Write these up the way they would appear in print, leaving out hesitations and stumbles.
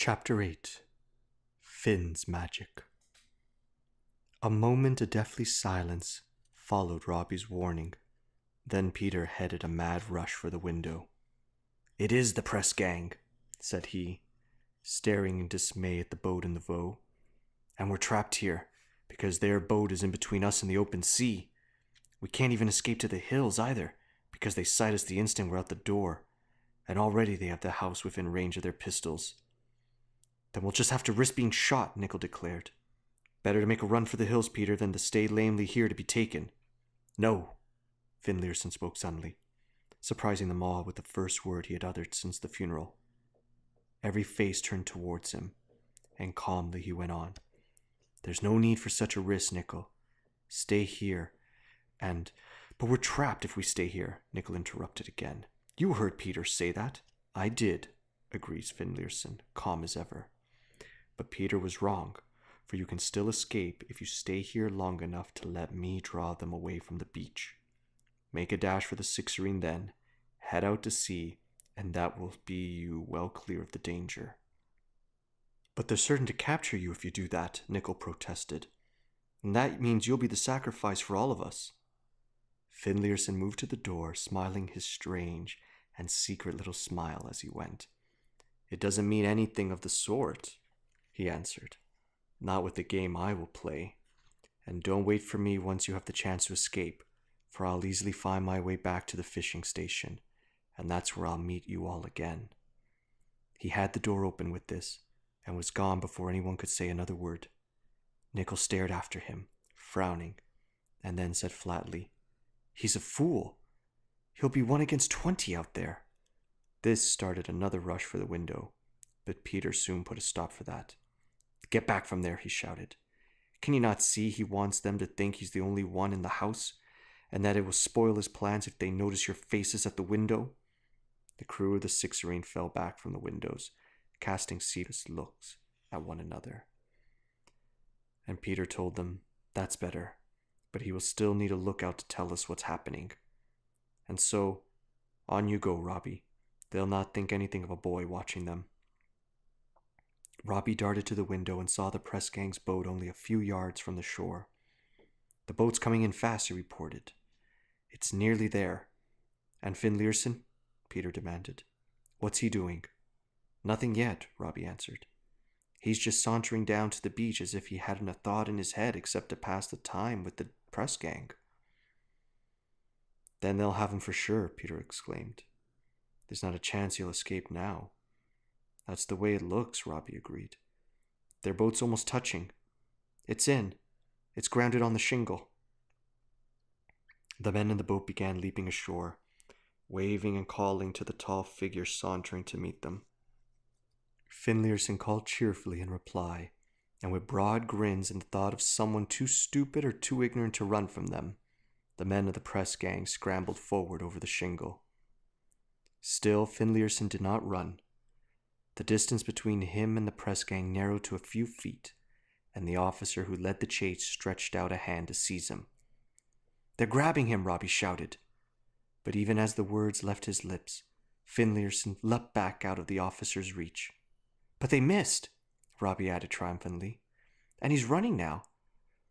Chapter 8 Finn's Magic. A moment of deathly silence followed Robbie's warning. Then Peter headed a mad rush for the window. "It is the press gang," said he, staring in dismay at the boat in the Voe. "And we're trapped here, because their boat is in between us and the open sea. We can't even escape to the hills either, because they sight us the instant we're out the door, and already they have the house within range of their pistols." "Then we'll just have to risk being shot," Nickel declared. "Better to make a run for the hills, Peter, than to stay lamely here to be taken." "No," Finlayson spoke suddenly, surprising them all with the first word he had uttered since the funeral. Every face turned towards him, and calmly he went on. "There's no need for such a risk, Nickel. Stay here, and—" "But we're trapped if we stay here," Nickel interrupted again. "You heard Peter say that." "I did," agrees Finlayson, calm as ever. "But Peter was wrong, for you can still escape if you stay here long enough to let me draw them away from the beach. Make a dash for the Sixerine then, head out to sea, and that will be you well clear of the danger." "But they're certain to capture you if you do that," Nickel protested. "And that means you'll be the sacrifice for all of us." Finlayson moved to the door, smiling his strange and secret little smile as he went. "It doesn't mean anything of the sort," he answered. "Not with the game I will play. And don't wait for me once you have the chance to escape, for I'll easily find my way back to the fishing station, and that's where I'll meet you all again." He had the door open with this, and was gone before anyone could say another word. Nickel stared after him, frowning, and then said flatly, "He's a fool. He'll be 1 against 20 out there." This started another rush for the window, but Peter soon put a stop for that. "Get back from there," he shouted. "Can you not see he wants them to think he's the only one in the house, and that it will spoil his plans if they notice your faces at the window?" The crew of the Sixerine fell back from the windows, casting serious looks at one another. And Peter told them, "That's better, but he will still need a lookout to tell us what's happening. And so, on you go, Robbie. They'll not think anything of a boy watching them." Robbie darted to the window and saw the press gang's boat only a few yards from the shore. "The boat's coming in fast," he reported. "It's nearly there." "And Finlayson?" Peter demanded. "What's he doing?" "Nothing yet," Robbie answered. "He's just sauntering down to the beach as if he hadn't a thought in his head except to pass the time with the press gang." "Then they'll have him for sure," Peter exclaimed. "There's not a chance he'll escape now." "That's the way it looks," Robbie agreed. "Their boat's almost touching. It's in. It's grounded on the shingle." The men in the boat began leaping ashore, waving and calling to the tall figure sauntering to meet them. Finlayson called cheerfully in reply, and with broad grins and the thought of someone too stupid or too ignorant to run from them, the men of the press gang scrambled forward over the shingle. Still, Finlayson did not run. The distance between him and the press gang narrowed to a few feet, and the officer who led the chase stretched out a hand to seize him. "They're grabbing him," Robbie shouted. But even as the words left his lips, Finlayson leapt back out of the officer's reach. "But they missed," Robbie added triumphantly. "And he's running now.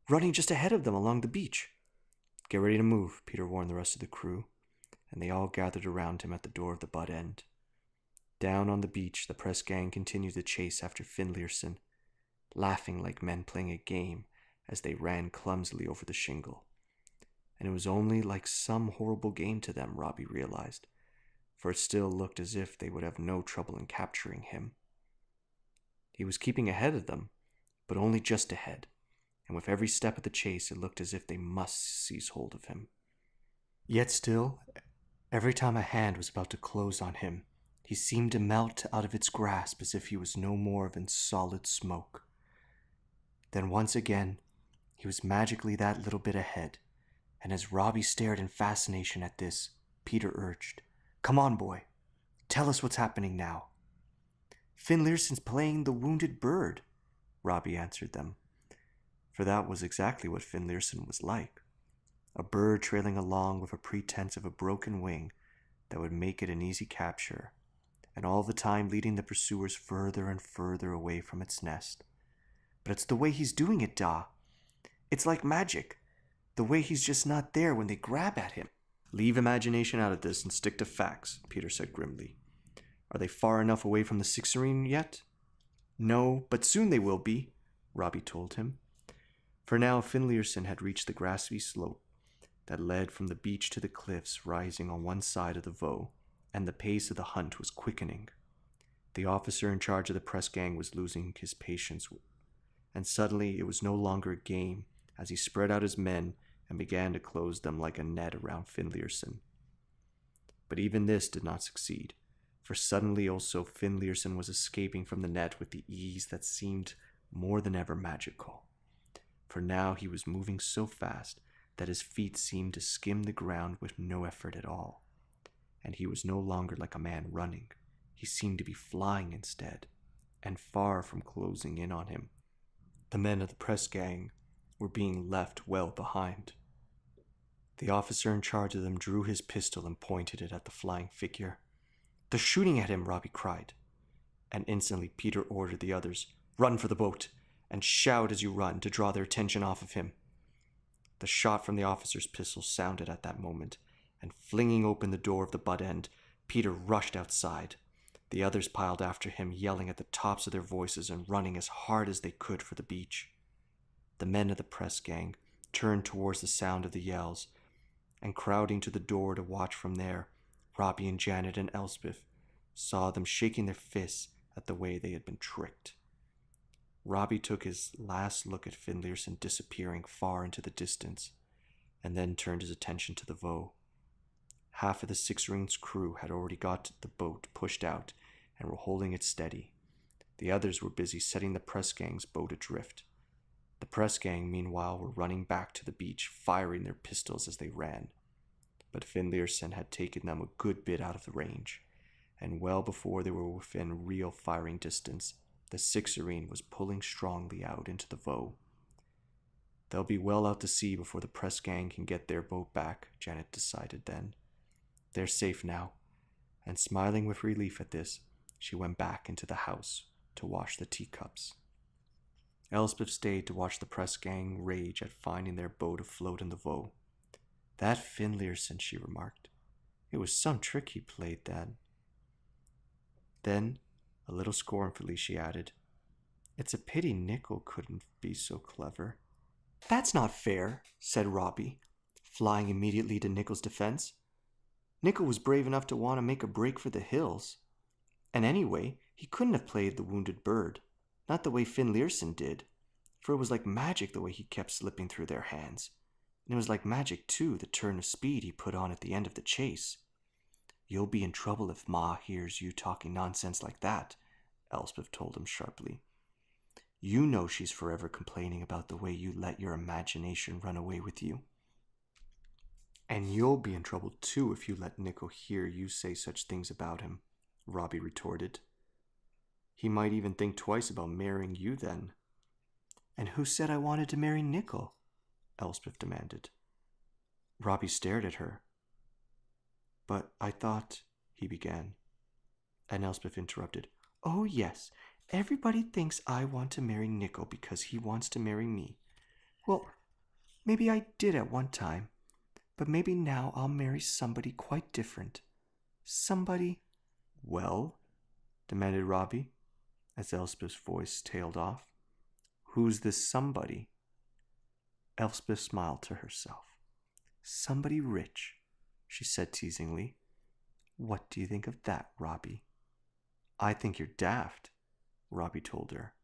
Running just ahead of them along the beach." "Get ready to move," Peter warned the rest of the crew, and they all gathered around him at the door of the butt end. Down on the beach, the press gang continued the chase after Finlayson, laughing like men playing a game as they ran clumsily over the shingle. And it was only like some horrible game to them, Robbie realized, for it still looked as if they would have no trouble in capturing him. He was keeping ahead of them, but only just ahead, and with every step of the chase it looked as if they must seize hold of him. Yet still, every time a hand was about to close on him, he seemed to melt out of its grasp as if he was no more than solid smoke. Then once again, he was magically that little bit ahead, and as Robbie stared in fascination at this, Peter urged, "Come on, boy. Tell us what's happening now." "Finlayson's playing the wounded bird," Robbie answered them. For that was exactly what Finlayson was like. A bird trailing along with a pretense of a broken wing that would make it an easy capture, and all the time leading the pursuers further and further away from its nest. But it's the way he's doing it, Da. It's like magic. The way he's just not there when they grab at him. Leave imagination out of this and stick to facts, Peter said grimly. Are they far enough away from the Sixerine yet? No, but soon they will be, Robbie told him. For now, Finlayson had reached the grassy slope that led from the beach to the cliffs rising on one side of the Vaux, and the pace of the hunt was quickening. The officer in charge of the press gang was losing his patience, and suddenly it was no longer a game as he spread out his men and began to close them like a net around Finlayson. But even this did not succeed, for suddenly also Finlayson was escaping from the net with the ease that seemed more than ever magical. For now he was moving so fast that his feet seemed to skim the ground with no effort at all. And he was no longer like a man running. He seemed to be flying instead, and far from closing in on him. The men of the press gang were being left well behind. The officer in charge of them drew his pistol and pointed it at the flying figure. "They're shooting at him," Robbie cried. And instantly Peter ordered the others, "Run for the boat, and shout as you run to draw their attention off of him." The shot from the officer's pistol sounded at that moment, and flinging open the door of the butt end, Peter rushed outside. The others piled after him, yelling at the tops of their voices and running as hard as they could for the beach. The men of the press gang turned towards the sound of the yells, and crowding to the door to watch from there, Robbie and Janet and Elspeth saw them shaking their fists at the way they had been tricked. Robbie took his last look at Finlayson disappearing far into the distance, and then turned his attention to the Vaux. Half of the Sixerine's crew had already got the boat pushed out and were holding it steady. The others were busy setting the press gang's boat adrift. The press gang, meanwhile, were running back to the beach, firing their pistols as they ran. But Finlayson had taken them a good bit out of the range, and well before they were within real firing distance, the Sixerine was pulling strongly out into the Vaux. They'll be well out to sea before the press gang can get their boat back, Janet decided then. They're safe now, and smiling with relief at this, she went back into the house to wash the teacups. Elspeth stayed to watch the press gang rage at finding their boat afloat in the Vaux. "That Finlayson," she remarked. "It was some trick he played then." Then, a little scornfully, she added, "It's a pity Nickel couldn't be so clever." "That's not fair," said Robbie, flying immediately to Nickel's defense. "Nickel was brave enough to want to make a break for the hills. And anyway, he couldn't have played the wounded bird, not the way Finlayson did, for it was like magic the way he kept slipping through their hands. And it was like magic, too, the turn of speed he put on at the end of the chase." "You'll be in trouble if Ma hears you talking nonsense like that," Elspeth told him sharply. "You know she's forever complaining about the way you let your imagination run away with you." "And you'll be in trouble, too, if you let Nickel hear you say such things about him," Robbie retorted. "He might even think twice about marrying you then." "And who said I wanted to marry Nickel?" Elspeth demanded. Robbie stared at her. "But I thought," he began, and Elspeth interrupted. "Oh, yes, everybody thinks I want to marry Nickel because he wants to marry me. Well, maybe I did at one time, but maybe now I'll marry somebody quite different. Somebody—" "Well?" demanded Robbie, as Elspeth's voice tailed off. "Who's this somebody?" Elspeth smiled to herself. "Somebody rich," she said teasingly. "What do you think of that, Robbie?" "I think you're daft," Robbie told her.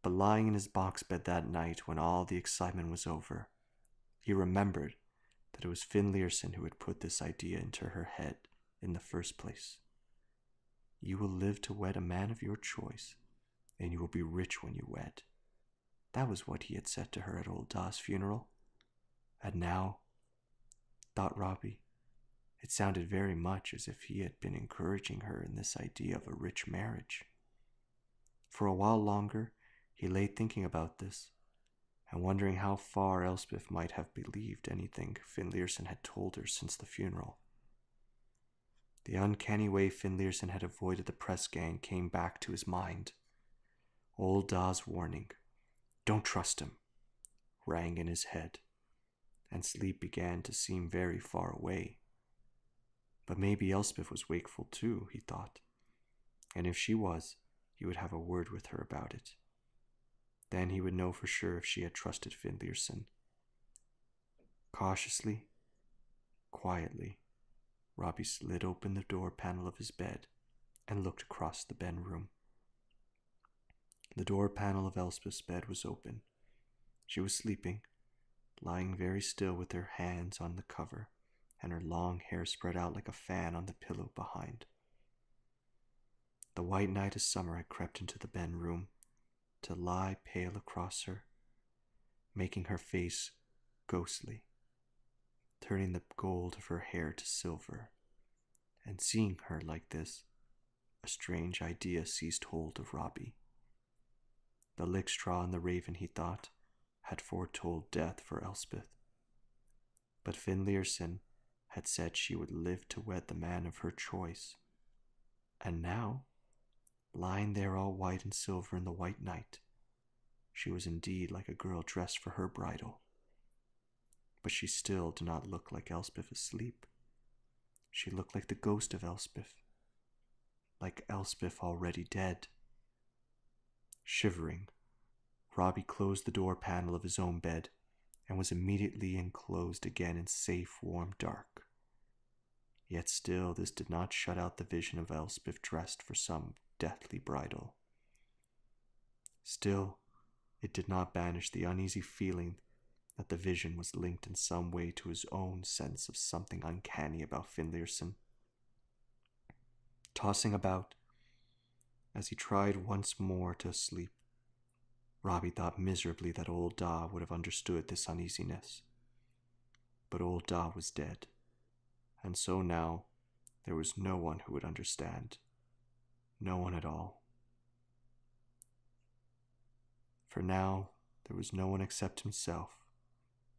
But lying in his box bed that night when all the excitement was over, he remembered that it was Finlayson who had put this idea into her head in the first place. "You will live to wed a man of your choice, and you will be rich when you wed." That was what he had said to her at old Da's funeral. And now, thought Robbie, it sounded very much as if he had been encouraging her in this idea of a rich marriage. For a while longer, he lay thinking about this, and wondering how far Elspeth might have believed anything Finlayson had told her since the funeral. The uncanny way Finlayson had avoided the press gang came back to his mind. Old Da's warning, "Don't trust him," rang in his head, and sleep began to seem very far away. But maybe Elspeth was wakeful too, he thought, and if she was, he would have a word with her about it. Then he would know for sure if she had trusted Finlayson. Cautiously, quietly, Robbie slid open the door panel of his bed and looked across the Ben room. The door panel of Elspeth's bed was open. She was sleeping, lying very still with her hands on the cover and her long hair spread out like a fan on the pillow behind. The white night of summer had crept into the Ben room to lie pale across her, making her face ghostly, turning the gold of her hair to silver. And seeing her like this, a strange idea seized hold of Robbie. The lickstraw and the raven, he thought, had foretold death for Elspeth. But Finlayson had said she would live to wed the man of her choice. And now, lying there all white and silver in the white night, she was indeed like a girl dressed for her bridal. But she still did not look like Elspeth asleep. She looked like the ghost of Elspeth, like Elspeth already dead. Shivering, Robbie closed the door panel of his own bed and was immediately enclosed again in safe, warm dark. Yet still this did not shut out the vision of Elspeth dressed for some deathly bridal. Still, it did not banish the uneasy feeling that the vision was linked in some way to his own sense of something uncanny about Finlayson. Tossing about, as he tried once more to sleep, Robbie thought miserably that old Da would have understood this uneasiness. But old Da was dead, and so now there was no one who would understand. No one at all. For now, there was no one except himself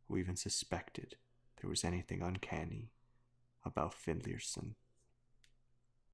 who even suspected there was anything uncanny about Finlayson.